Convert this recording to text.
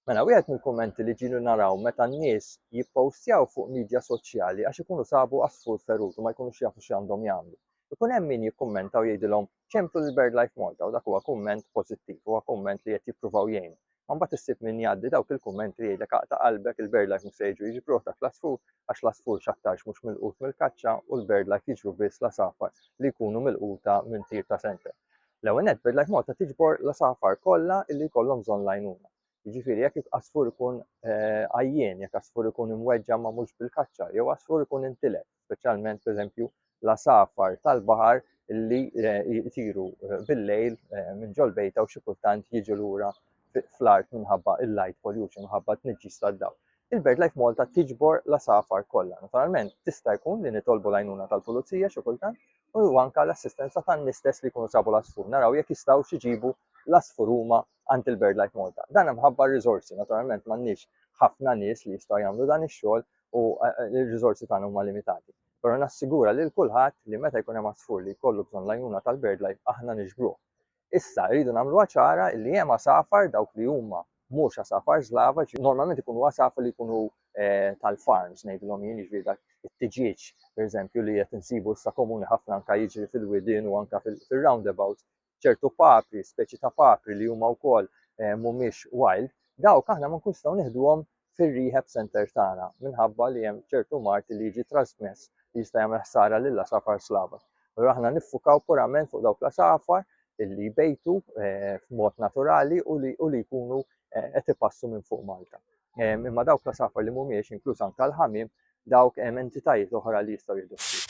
Mela wieħed mill-kummenti li ġienu naraw meta n-nies jippostjaw fuq midja soċjali għax ikunu sabu għasfur ferut u ma jkunux jafu x'għandhom jagħmlu. Ikun hemm min jikkummenta u jgħidilhom ċemplu l-BirdLife Malta u dak huwa kumment pożittiv, huwa kumment li qed jippruvaw jgħinu. Ma mbagħad issib min jgħaddi dawk il-kummenti li jgħidlek aqta' qalbek il-BirdLife mhux se jiġu jiġbruh dak l-asfur għax l-asfur x'aktarx mhux milqut mill-kaċċa u l-BirdLife jiġru biss l-asafar li jkunu milquta minn tir ta' center. L-ewwel nett BirdLife Malta tiġbor l-asafar kollha illi jkollhom bżonn għajnuna. Jiġifieri jekk għasfur ikun għajjien, jekk għasfur ikun imweġġa' magħmulx bil-kaċċa, jew għasfur ikun intilef, speċjalment pereżempju l-asafar tal-baħar illi jtiru bil-lejl minn ġol bejta u xi kultant jiġu lura fl-art minħabba il-light pollution, minħabba t-tniġġis tad-dawl. Il-BirdLife Malta tiġbor l-asafar kollha. Naturalment tista' jkun li nitolbu l-għajnuna tal-pulizija xi kultant u anke l-assistenza tan-nies stess li jkunu sabu l-asfur. Naraw jekk jistgħux iġibu l-asfur huma għand il-BirdLife Malta. Dan mħabba r-riżorsi, naturalment m'għandniex ħafna nies li jistgħu jagħmlu dan ix-xogħol u r-riżorsi tagħna huma limitati. Però nassigura lil kulħadd li meta jkun hemm asfur li jkollu bżonn l-għajnuna tal-BirdLife aħna niġbruh. Issa rridu nagħmluha ċara li hemm asafar dawk li huma mhux asafar żlava, normalment ikunu asafar li jkunu tal-farms ngħidulhom jien jiġifieri dak it-tiġiġ pereżempju li qed insibu issa komuni ħafna anke jiġri fil-widien u anke fil-roundabouts, ċertu papri, speċi ta' papri li huma wkoll mhumiex wild, dawk aħna ma nkunux nistgħu nieħduhom fir-rehab center tagħna minħabba li hemm ċertu mart li jiġi trasmess li jista' jagħmel ħsara lill-asafar slava. Allura aħna niffukaw purament fuq dawk l-asafar illi jbejtu f'mod naturali u li jkunu qed ipassu minn fuq Malta. Imma dawk l-asafar li mhumiex inkluż anke l-ħamiem dawk hemm entitajiet oħra li jistgħu jieħdu ħsieb.